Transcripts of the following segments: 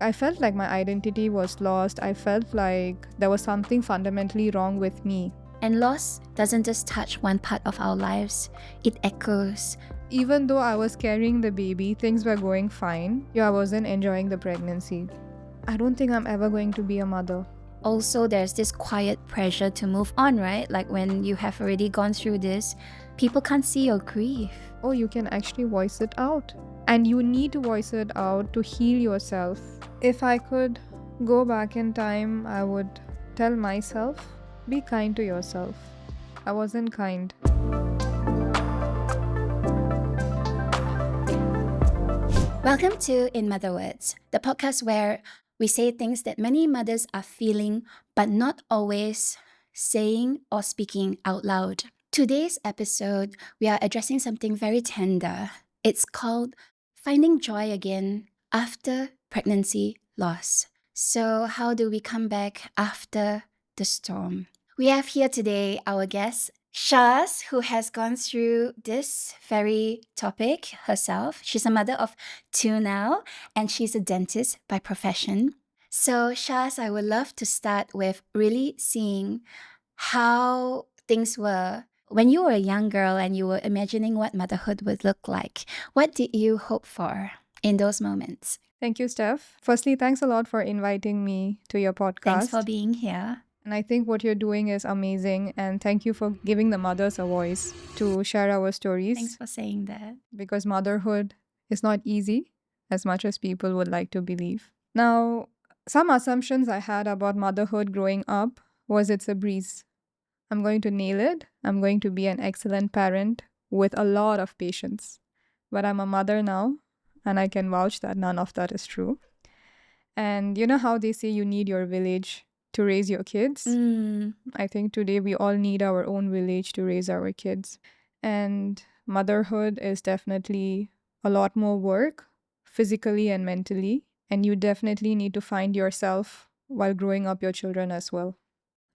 I felt like my identity was lost. I felt like there was something fundamentally wrong with me. And loss doesn't just touch one part of our lives, it echoes. Even though I was carrying the baby, things were going fine. Yeah, I wasn't enjoying the pregnancy. I don't think I'm ever going to be a mother. Also, there's this quiet pressure to move on, right? Like when you have already gone through this, people can't see your grief. Oh, you can actually voice it out. And you need to voice it out to heal yourself. If I could go back in time, I would tell myself, be kind to yourself. I wasn't kind. Welcome to In Mother Words, the podcast where we say things that many mothers are feeling but not always saying or speaking out loud. Today's episode, we are addressing something very tender. It's called Finding Joy Again After Pregnancy Loss. So, how do we come back after the storm? We have here today our guest, Shaz, who has gone through this very topic herself. She's a mother of two now, and she's a dentist by profession. So, Shaz, I would love to start with really seeing how things were when you were a young girl and you were imagining what motherhood would look like. What did you hope for in those moments? Thank you, Steph. Firstly, thanks a lot for inviting me to your podcast. Thanks for being here. And I think what you're doing is amazing. And thank you for giving the mothers a voice to share our stories. Thanks for saying that. Because motherhood is not easy as much as people would like to believe. Now, some assumptions I had about motherhood growing up was it's a breeze. I'm going to nail it. I'm going to be an excellent parent with a lot of patience. But I'm a mother now, and I can vouch that none of that is true. And you know how they say you need your village to raise your kids? I think today we all need our own village to raise our kids. And motherhood is definitely a lot more work, physically and mentally. And you definitely need to find yourself while growing up your children as well.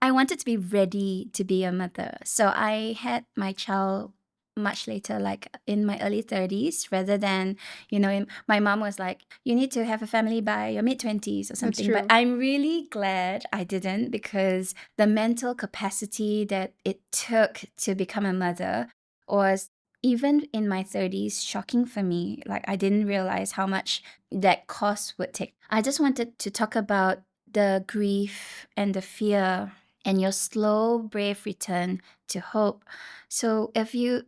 I wanted to be ready to be a mother. So I had my child much later, like in my early 30s, rather than, my mom was like, you need to have a family by your mid 20s or something. true. But I'm really glad I didn't, because the mental capacity that it took to become a mother was, even in my 30s, shocking for me. Like, I didn't realize how much that cost would take. I just wanted to talk about the grief and the fear and your slow, brave return to hope. So, if you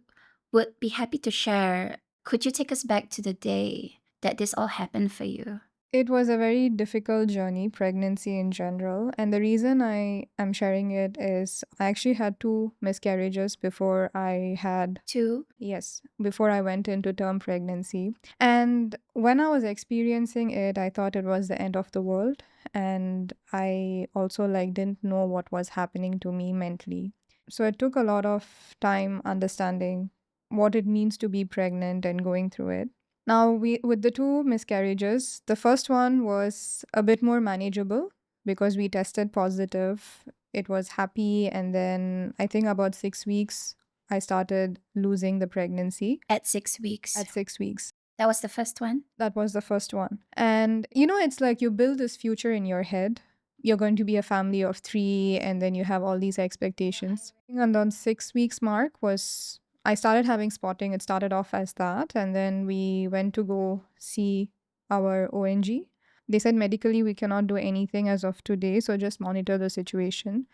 would be happy to share, could you take us back to the day that this all happened for you? It was a very difficult journey, pregnancy in general. And the reason I am sharing it is I actually had 2 miscarriages before I had. Two? Yes, before I went into term pregnancy. And when I was experiencing it, I thought it was the end of the world. And I also didn't know what was happening to me mentally. So it took a lot of time understanding what it means to be pregnant and going through it. Now, with the 2 miscarriages, the first one was a bit more manageable because we tested positive. It was happy. And then I think about 6 weeks, I started losing the pregnancy. At 6 weeks. At 6 weeks. That was the first one? That was the first one. And it's like you build this future in your head. You're going to be a family of 3, and then you have all these expectations. And on 6 weeks mark was I started having spotting. It started off as that. And then we went to go see our ONG. They said medically we cannot do anything as of today, so just monitor the situation.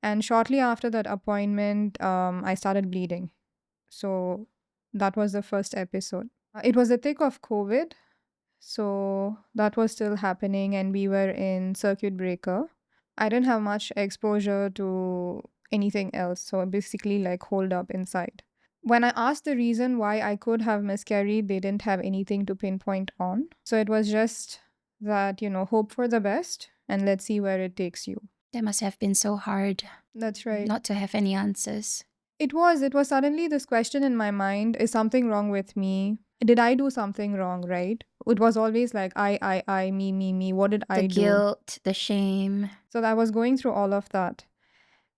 And shortly after that appointment, I started bleeding. So that was the first episode. It was the thick of COVID. So that was still happening, and we were in circuit breaker. I didn't have much exposure to anything else. So basically, holed up inside. When I asked the reason why I could have miscarried, they didn't have anything to pinpoint on. So it was just that, hope for the best and let's see where it takes you. That must have been so hard. That's right. Not to have any answers. It was suddenly this question in my mind, is something wrong with me? Did I do something wrong, right? It was always like I, me. What did I do? The guilt, the shame. So I was going through all of that.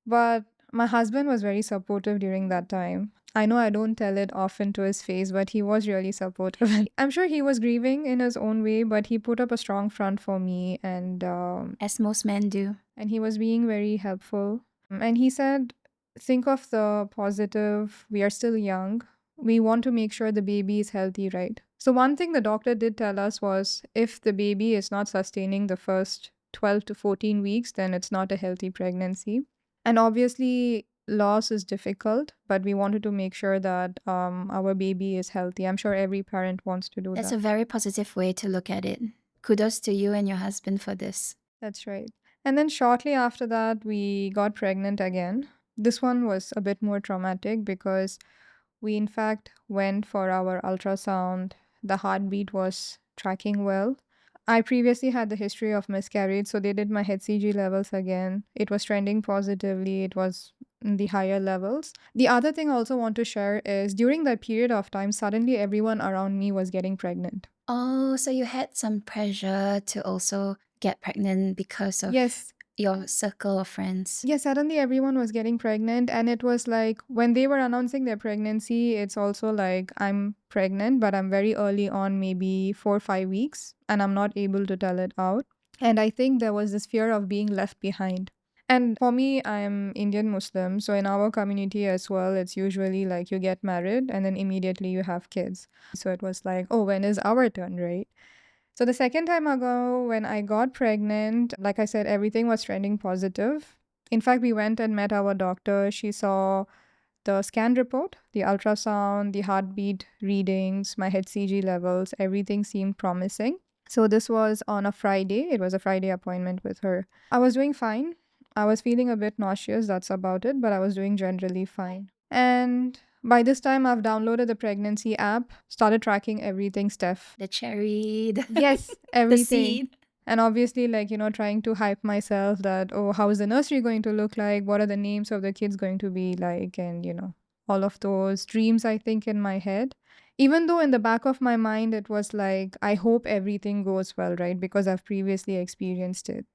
But My husband was very supportive during that time. I know I don't tell it often to his face, but he was really supportive. I'm sure he was grieving in his own way, but he put up a strong front for me, As most men do. and he was being very helpful. And he said, think of the positive. We are still young. We want to make sure the baby is healthy, right? So, one thing the doctor did tell us was if the baby is not sustaining the first 12 to 14 weeks, then it's not a healthy pregnancy. And obviously, loss is difficult, but we wanted to make sure that our baby is healthy. I'm sure every parent wants to do That's that. a very positive way to look at it. Kudos to you and your husband for this. That's right. And then shortly after that, we got pregnant again. This one was a bit more traumatic because we, in fact, went for our ultrasound. The heartbeat was tracking well. I previously had the history of miscarriage, so they did my HCG levels again. It was trending positively, it was in the higher levels. The other thing I also want to share is during that period of time, suddenly everyone around me was getting pregnant. Oh, so you had some pressure to also get pregnant because of Yes, your circle of friends. yeah, suddenly everyone was getting pregnant, and it was like when they were announcing their pregnancy, it's also like I'm pregnant, but I'm very early on, maybe 4 or 5 weeks, and I'm not able to tell it out. And I think there was this fear of being left behind. And for me, I'm Indian Muslim, so in our community as well, it's usually like you get married and then immediately you have kids. So it was like, oh, when is our turn, right? So the second time ago, when I got pregnant, like I said, everything was trending positive. In fact, we went and met our doctor. She saw the scan report, the ultrasound, the heartbeat readings, my HCG levels, everything seemed promising. So this was on a Friday. It was a Friday appointment with her. I was doing fine. I was feeling a bit nauseous, that's about it, but I was doing generally fine. And by this time, I've downloaded the pregnancy app, started tracking everything, Steph. The cherry, Yes, the everything. seed. And obviously, like, trying to hype myself that, oh, how is the nursery going to look like? What are the names of the kids going to be like? And, all of those dreams, I think, in my head. Even though in the back of my mind, it was like, I hope everything goes well, right? Because I've previously experienced it.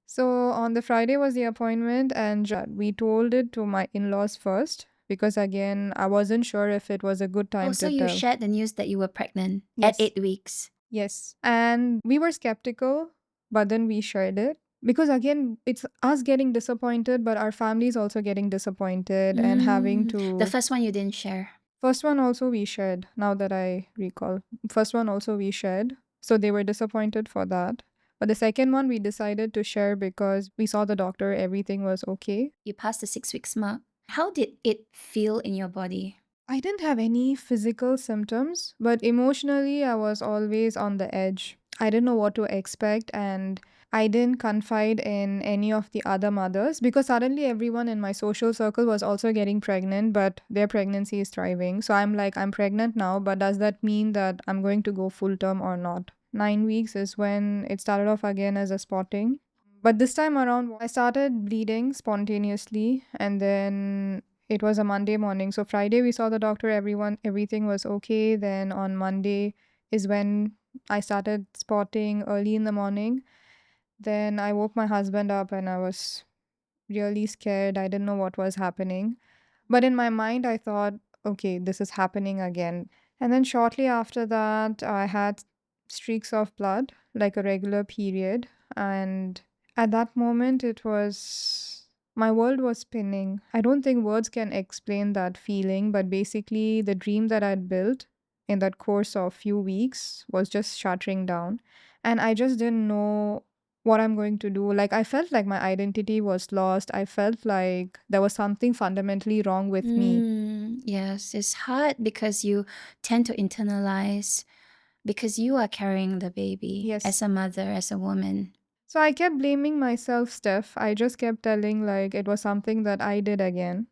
So on the Friday was the appointment, and we told it to my in laws first because, again, I wasn't sure if it was a good Oh, time so to you tell. shared the news that you were pregnant at Yes. 8 weeks. Yes. And we were skeptical, but then we shared it. Because again, it's us getting disappointed, but our families also getting disappointed and having The to. first one you didn't share. First one also we shared, now that I recall. First one also we shared. So they were disappointed for that. But the second one we decided to share because we saw the doctor, everything was okay. You passed the 6 weeks mark. How did it feel in your body? I didn't have any physical symptoms, but emotionally, I was always on the edge. I didn't know what to expect, and I didn't confide in any of the other mothers because suddenly everyone in my social circle was also getting pregnant, but their pregnancy is thriving. So I'm like, I'm pregnant now, but does that mean that I'm going to go full term or not? 9 weeks is when it started off again as a spotting. But this time around, I started bleeding spontaneously, and then it was a Monday morning. So Friday we saw the doctor, everything was okay. Then on Monday is when I started spotting early in the morning. Then I woke my husband up and I was really scared. I didn't know what was happening. But in my mind I thought, okay, this is happening again. And then shortly after that I had streaks of blood, like a regular period, and at that moment, it was my world was spinning. I don't think words can explain that feeling, but basically, the dream that I'd built in that course of few weeks was just shattering down. And I just didn't know what I'm going to do. Like, I felt like my identity was lost. I felt like there was something fundamentally wrong with me. Yes, it's hard because you tend to internalize because you are carrying the baby Yes. as a mother, as a woman. So I kept blaming myself, Steph. I just kept telling, like, it was something that I did again.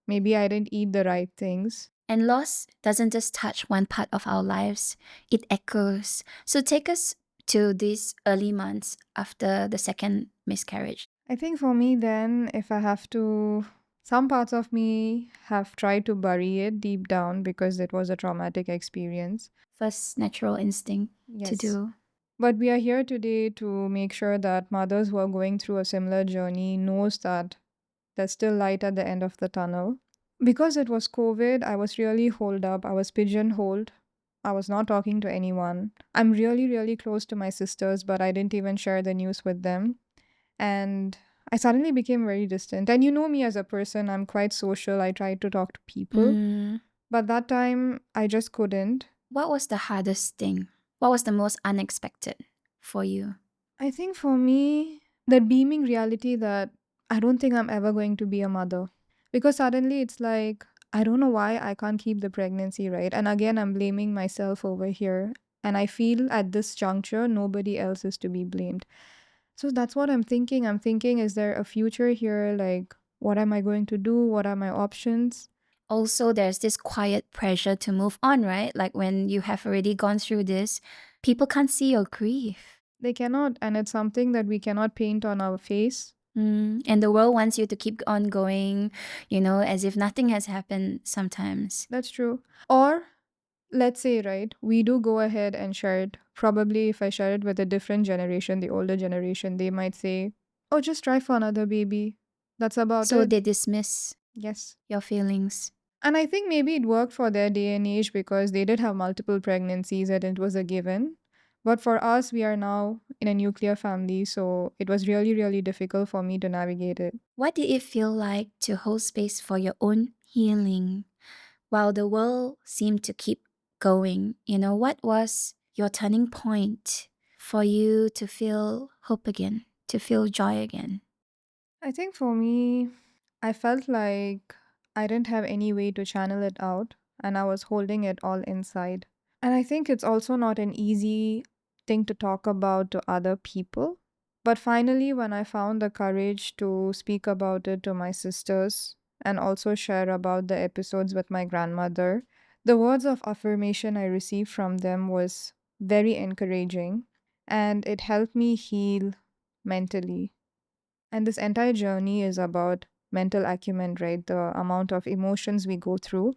Maybe I didn't eat the right things. And loss doesn't just touch one part of our lives, it echoes. So take us to these early months after the second miscarriage. I think for me, then, if I have to, some parts of me have tried to bury it deep down because it was a traumatic experience. First natural instinct to Yes. do. But we are here today to make sure that mothers who are going through a similar journey knows that there's still light at the end of the tunnel. Because it was COVID, I was really holed up. I was pigeonholed. I was not talking to anyone. I'm really, really close to my sisters, but I didn't even share the news with them. And I suddenly became very distant. And you know me as a person, I'm quite social. I try to talk to people. Mm. But that time, I just couldn't. What was the hardest thing? What was the most unexpected for you? I think for me, that beaming reality that I don't think I'm ever going to be a mother. Because suddenly it's like, I don't know why I can't keep the pregnancy, right? And again, I'm blaming myself over here. And I feel at this juncture, nobody else is to be blamed. So that's what I'm thinking. I'm thinking, is there a future here? Like, what am I going to do? What are my options? Also, there's this quiet pressure to move on, right? Like when you have already gone through this, people can't see your grief. They cannot. And it's something that we cannot paint on our face. And the world wants you to keep on going, as if nothing has happened sometimes. That's true. Or let's say, right, we do go ahead and share it. Probably if I share it with a different generation, the older generation, they might say, oh, just try for another baby. That's about So it. they dismiss Yes. your feelings. And I think maybe it worked for their day and age because they did have multiple pregnancies and it was a given. But for us, we are now in a nuclear family, so it was really, really difficult for me to navigate it. What did it feel like to hold space for your own healing while the world seemed to keep going? What was your turning point for you to feel hope again, to feel joy again? I think for me, I felt like I didn't have any way to channel it out and I was holding it all inside. And I think it's also not an easy thing to talk about to other people. But finally, when I found the courage to speak about it to my sisters and also share about the episodes with my grandmother, the words of affirmation I received from them was very encouraging and it helped me heal mentally. And this entire journey is about mental acumen, right? The amount of emotions we go through.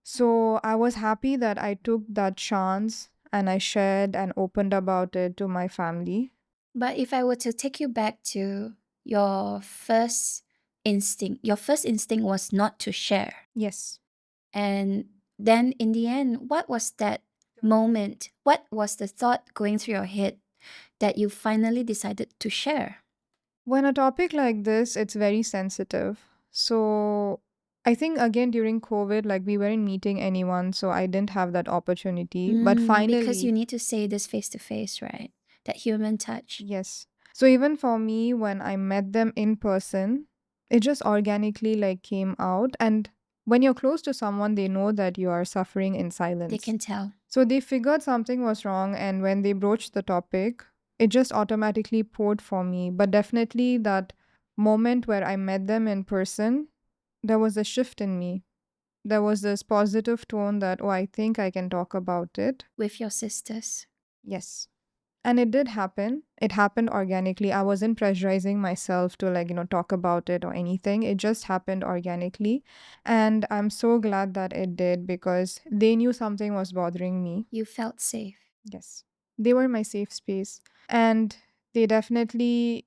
So I was happy that I took that chance and I shared and opened about it to my family. But if I were to take you back to your first instinct was not to share. Yes. And then in the end, what was that moment? What was the thought going through your head that you finally decided to share? When a topic like this, it's very sensitive. So I think again during COVID, like we weren't meeting anyone, so I didn't have that opportunity. But Because you finally, need to say this face to face, right? That human touch. yes. So even for me, when I met them in person, it just organically like came out. And when you're close to someone, they know that you are suffering in They silence. can tell. So they figured something was wrong. And when they broached the topic, it just automatically poured for me. But definitely that moment where I met them in person, there was a shift in me. There was this positive tone that, oh, I think I can talk about it. With your sisters. Yes. And it did happen. It happened organically. I wasn't pressurizing myself to like, talk about it or anything. It just happened organically. And I'm so glad that it did because they knew something was bothering me. You felt safe. Yes. They were my safe space. And they definitely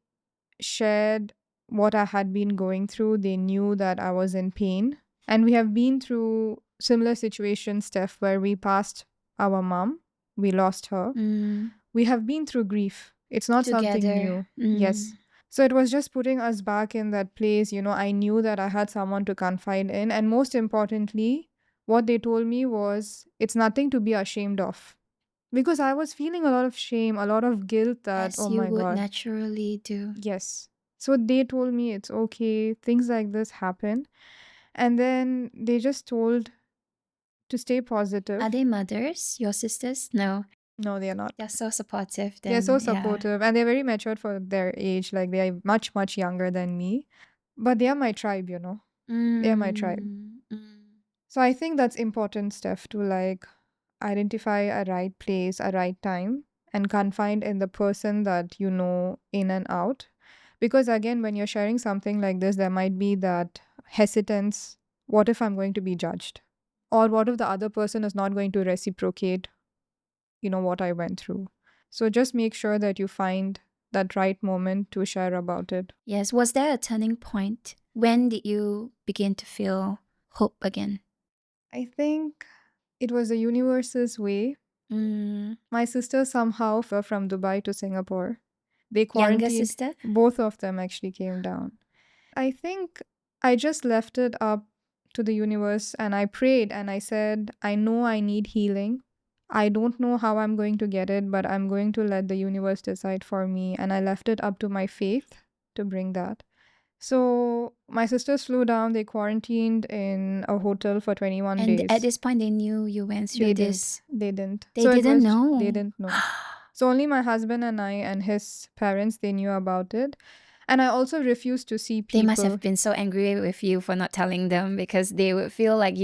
shared what I had been going through. They knew that I was in pain. And we have been through similar situations, Steph, where we passed our mom. We lost her. Mm, We have been through grief. It's not something together. new. Yes. So it was just putting us back in that place. I knew that I had someone to confide in. And most importantly, what they told me was it's nothing to be ashamed of. Because I was feeling a lot of shame, a lot of guilt that, As oh you my would God, naturally do. yes. So they told me it's okay, things like this happen. And then they just told to stay Are positive. they mothers? Your sisters? No. No, they are not. They're so supportive They're so then, yeah. supportive and they're very matured for their age. Like they are much, much younger than me. But they are my tribe. They are my tribe. Mm, mm. So I think that's important, Steph, to like identify a right place, a right time, and confide in the person that you know in and out. Because again, when you're sharing something like this, there might be that hesitance. What if I'm going to be judged? Or what if the other person is not going to reciprocate, what I went through? So just make sure that you find that right moment to share about it. Yes. Was there a turning point? When did you begin to feel hope again? I think it was the universe's way. Mm, My sister somehow flew from Dubai to Singapore. They younger quarantined, sister? both of them actually came down. I think I just left it up to the universe and I prayed and I said, I know I need healing. I don't know how I'm going to get it, but I'm going to let the universe decide for me. And I left it up to my faith to bring that. So my sisters flew down, they quarantined in a hotel for 21 And at days. this point, they knew you went through They didn't. this. They didn't. They So it didn't was, they know. didn't know. So only my husband and I and his parents, they knew about it. And I also refused to see They must people. have been so angry with you for not telling them because they would feel like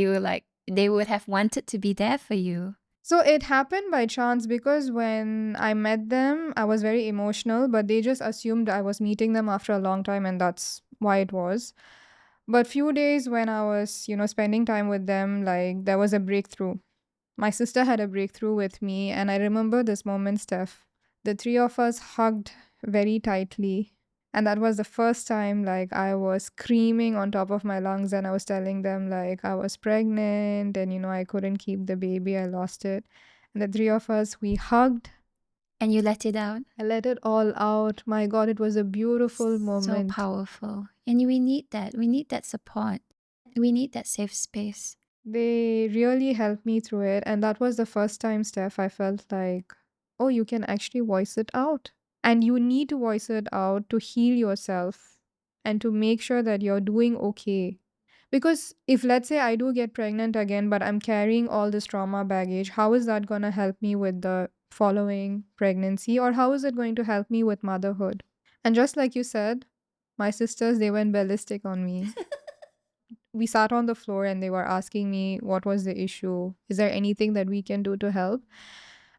they would have wanted to be there for you. So it happened by chance because when I met them, I was very emotional, but they just assumed I was meeting them after a long time and that's why it was. But few days when I was, spending time with them, like there was a breakthrough. My sister had a breakthrough with me and I remember this moment, Steph. The three of us hugged very tightly. And that was the first time like I was screaming on top of my lungs and I was telling them like I was pregnant and I couldn't keep the baby, I lost it. And the three of us we hugged. And you let it out. I let it all out. My god, it was a beautiful So moment. powerful. And we need that. We need that support. We need that safe space. They really helped me through it and that was the first time, Steph, I felt like, oh, you can actually voice it out. And you need to voice it out to heal yourself and to make sure that you're doing okay. Because if, let's say, I do get pregnant again, but I'm carrying all this trauma baggage, how is that going to help me with the following pregnancy? Or how is it going to help me with motherhood? And just like you said, my sisters, they went ballistic on me. We sat on the floor and they were asking me what was the issue. Is there anything that we can do to help?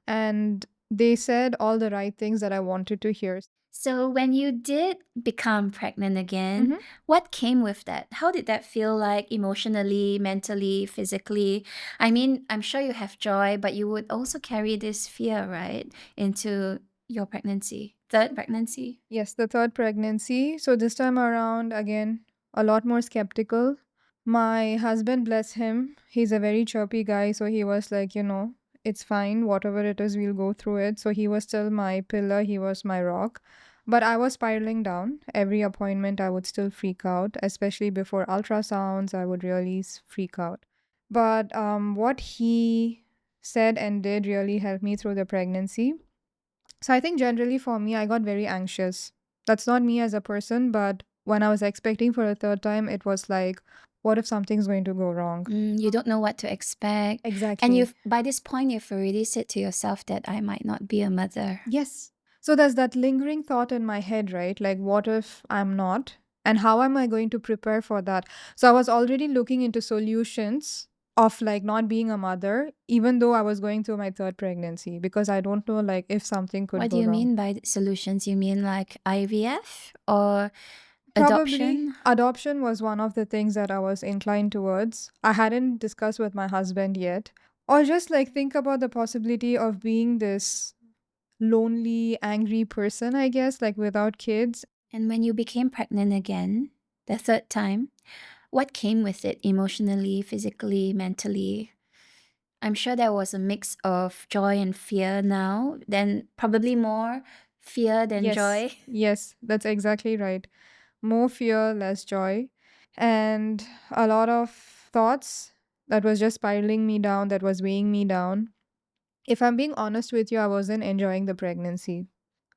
And they said all the right things that I wanted to hear. So, when you did become pregnant again, Mhm. what came with that? How did that feel like emotionally, mentally, physically? I mean, I'm sure you have joy, but you would also carry this fear, right, into your pregnancy, third pregnancy? Yes, the third pregnancy. So this time around, again, a lot more skeptical. My husband, bless him, he's a very chirpy guy. So he was like, it's fine, whatever it is, we'll go through it. So he was still my pillar, he was my rock. But I was spiraling down. Every appointment, I would still freak out, especially before ultrasounds, I would really freak out. But what he said and did really helped me through the pregnancy. So I think generally for me, I got very anxious. That's not me as a person, but when I was expecting for a third time, it was like, what if something's going to go wrong? You don't know what to expect. And Exactly. you've by this point you've already said to yourself that I might not be a mother. Yes. So there's that lingering thought in my head, right? Like, what if I'm not? And how am I going to prepare for that? So I was already looking into solutions of like not being a mother, even though I was going through my third pregnancy, because I don't know like if something could What do go you wrong. mean by solutions? You mean like IVF or Probably adoption? adoption was one of the things that I was inclined towards. I hadn't discussed with my husband yet. Or just like think about the possibility of being this lonely, angry person, I guess, like without kids. And when you became pregnant again, the third time, what came with it emotionally, physically, mentally? I'm sure there was a mix of joy and fear now, then probably more fear than Yes, joy. yes, that's exactly right. More fear, less joy, and a lot of thoughts that was just spiraling me down, that was weighing me down. If I'm being honest with you, I wasn't enjoying the pregnancy.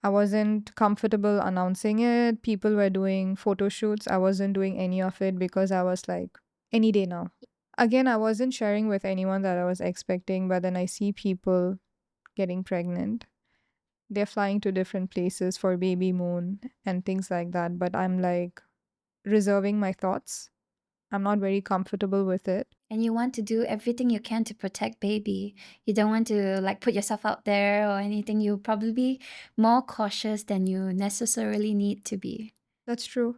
I wasn't comfortable announcing it. People were doing photo shoots. I wasn't doing any of it because I was like, any day now. Again, I wasn't sharing with anyone that I was expecting, but then I see people getting pregnant. They're flying to different places for baby moon and things like that. But I'm like reserving my thoughts. I'm not very comfortable with it. And you want to do everything you can to protect baby. You don't want to like put yourself out there or anything. You probably be more cautious than you necessarily need to be. That's true.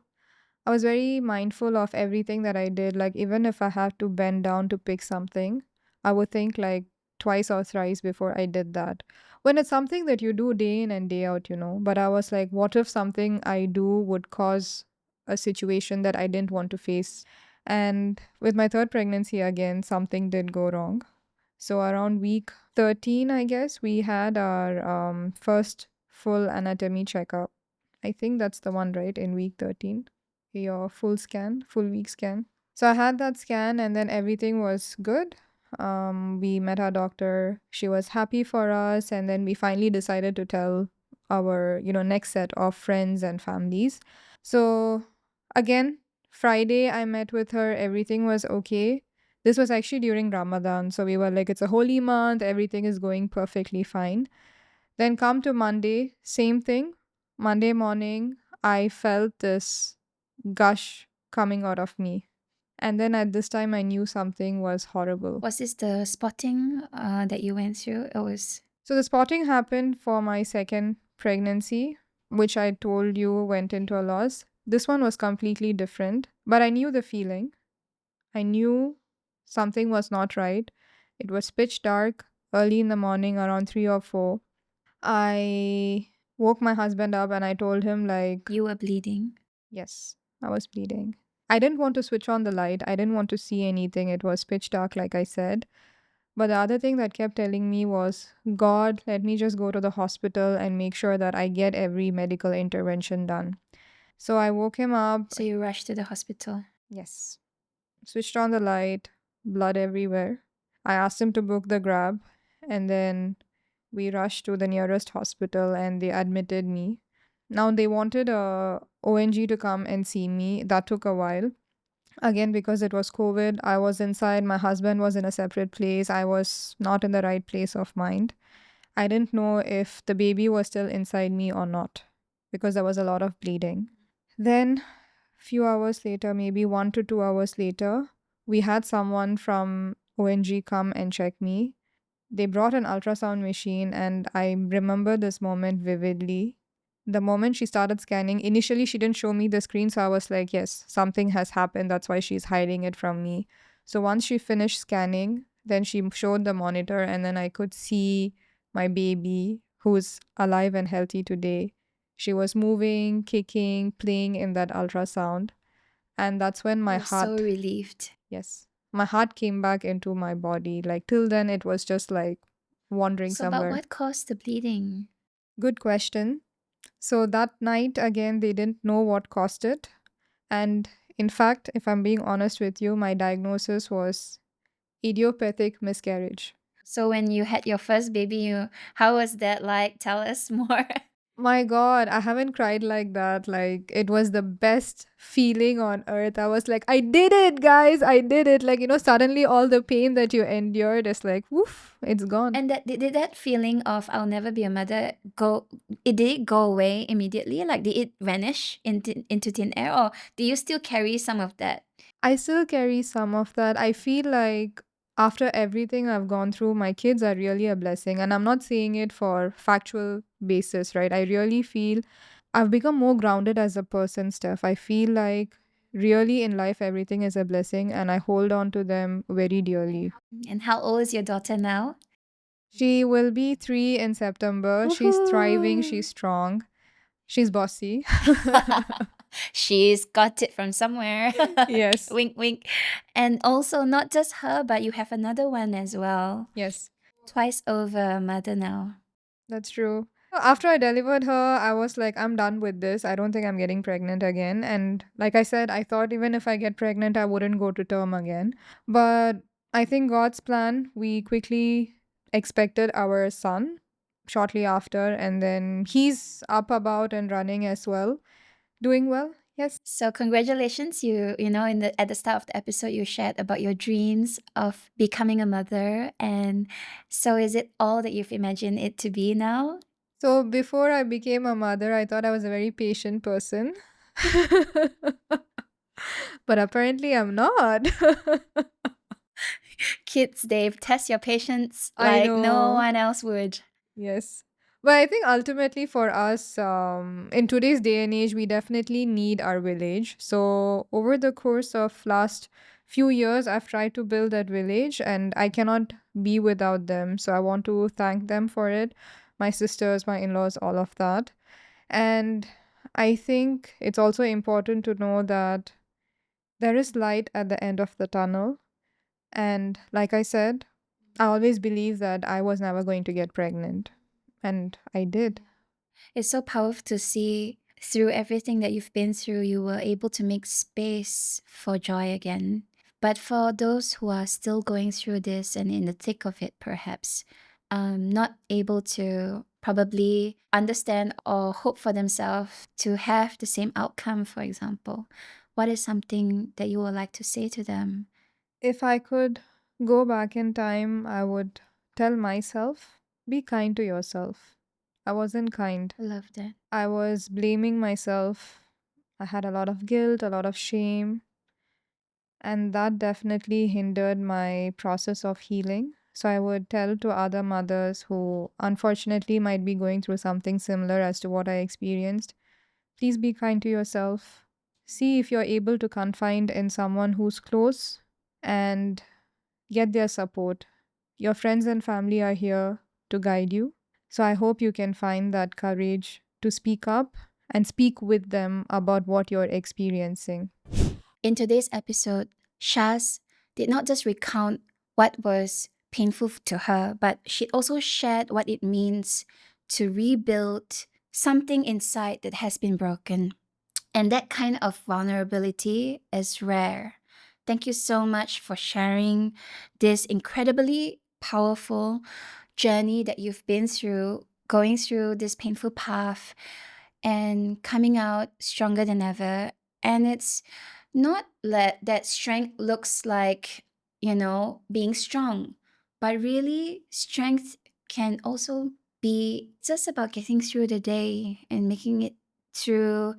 I was very mindful of everything that I did. Like, even if I had to bend down to pick something, I would think like twice or thrice before I did that. When it's something that you do day in and day out, but I was like, what if something I do would cause a situation that I didn't want to face? And with my third pregnancy, again, something did go wrong. So around week 13, I guess, we had our first full anatomy checkup. I think that's the one, right? In week 13, your full week scan. So I had that scan and then everything was good. We met our doctor. She was happy for us. And then we finally decided to tell our, next set of friends and families. So again, Friday, I met with her. Everything was okay. This was actually during Ramadan. So we were like, it's a holy month. Everything is going perfectly fine. Then come to Monday, same thing. Monday morning, I felt this gush coming out of me. And then at this time, I knew something was horrible. Was this the spotting that you went through? It was. So the spotting happened for my second pregnancy, which I told you went into a loss. This one was completely different, but I knew the feeling. I knew something was not right. It was pitch dark, early in the morning, around 3 or 4. I woke my husband up and I told him, like, You were bleeding. yes, I was bleeding. I didn't want to switch on the light. I didn't want to see anything. It was pitch dark, like I said. But the other thing that kept telling me was, God, let me just go to the hospital and make sure that I get every medical intervention done. So I woke him up. So you rushed to the hospital. Yes. Switched on the light, blood everywhere. I asked him to book the grab, and then we rushed to the nearest hospital and they admitted me. Now they wanted a ONG to come and see me. That took a while. Again, because it was COVID, I was inside. My husband was in a separate place. I was not in the right place of mind. I didn't know if the baby was still inside me or not because there was a lot of bleeding. Then, few hours later, maybe 1 to 2 hours later, we had someone from ONG come and check me. They brought an ultrasound machine, and I remember this moment vividly. The moment she started scanning, initially she didn't show me the screen, so I was like, yes, something has happened. That's why she's hiding it from me. So once she finished scanning, then she showed the monitor, and then I could see my baby who's alive and healthy today. She was moving, kicking, playing in that ultrasound. And that's when my I was so heart, relieved. yes, my heart came back into my body. Like till then, it was just like wandering So, but somewhere. what caused the bleeding? Good question. So that night, again, they didn't know what caused it. And in fact, if I'm being honest with you, my diagnosis was idiopathic miscarriage. So when you had your first baby, how was that like? Tell us more. My God, I haven't cried like that. Like, it was the best feeling on earth. I was like, I did it, guys. I did it. Like, suddenly all the pain that you endured is like, woof, it's gone. And that did that feeling of I'll never be a mother go? Did it go away immediately? Like did it vanish into thin air, or do you still carry some of that? I still carry some of that. I feel like after everything I've gone through, my kids are really a blessing. And I'm not saying it for factual basis, right? I really feel I've become more grounded as a person, Steph. I feel like really in life, everything is a blessing and I hold on to them very dearly. And how old is your daughter now? She will be 3 in September. She's thriving, Woohoo! she's strong, she's bossy. She's got it from somewhere. Yes, Wink, wink. And also, not just her, but you have another one as well. yes. Twice over a mother now. That's true. After I delivered her, I was like, I'm done with this. I don't think I'm getting pregnant again. And like I said, I thought even if I get pregnant, I wouldn't go to term again. But I think God's plan, we quickly expected our son shortly after. And then he's up about and running as well, doing well. Yes. So congratulations, you know in the at the start of the episode you shared about your dreams of becoming a mother, and so is it all that you've imagined it to be now? So before I became a mother, I thought I was a very patient person. But apparently I'm not. Kids, Dave, test your patience I like no know. one else would. Yes. But I think ultimately for us, in today's day and age, we definitely need our village. So over the course of last few years, I've tried to build that village and I cannot be without them. So I want to thank them for it. my sisters, my in laws, all of that. And I think it's also important to know that there is light at the end of the tunnel. And like I said, I always believed that I was never going to get pregnant. And I did. It's so powerful to see through everything that you've been through, you were able to make space for joy again. But for those who are still going through this and in the thick of it, perhaps, not able to probably understand or hope for themselves to have the same outcome, for example, what is something that you would like to say to them? If I could go back in time, I would tell myself, be kind to yourself. I wasn't kind. I love that. I was blaming myself. I had a lot of guilt, a lot of shame, and that definitely hindered my process of healing. So I would tell to other mothers who unfortunately might be going through something similar as to what I experienced, please be kind to yourself. See if you're able to confide in someone who's close and get their support. Your friends and family are here to guide you. So I hope you can find that courage to speak up and speak with them about what you're experiencing. In today's episode, Shaz did not just recount what was painful to her, but she also shared what it means to rebuild something inside that has been broken. And that kind of vulnerability is rare. Thank you so much for sharing this incredibly powerful journey that you've been through, going through this painful path and coming out stronger than ever. And it's not that strength looks like, being strong, but really, strength can also be just about getting through the day and making it through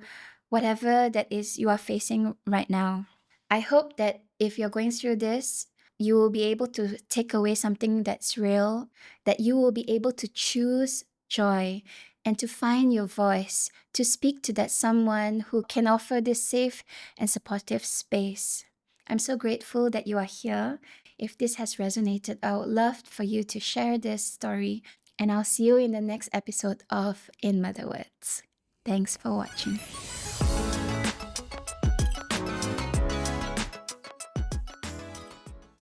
whatever that is you are facing right now. I hope that if you're going through this, you will be able to take away something that's real, that you will be able to choose joy and to find your voice, to speak to that someone who can offer this safe and supportive space. I'm so grateful that you are here. If this has resonated, I would love for you to share this story, and I'll see you in the next episode of In Mother Words. Thanks for watching.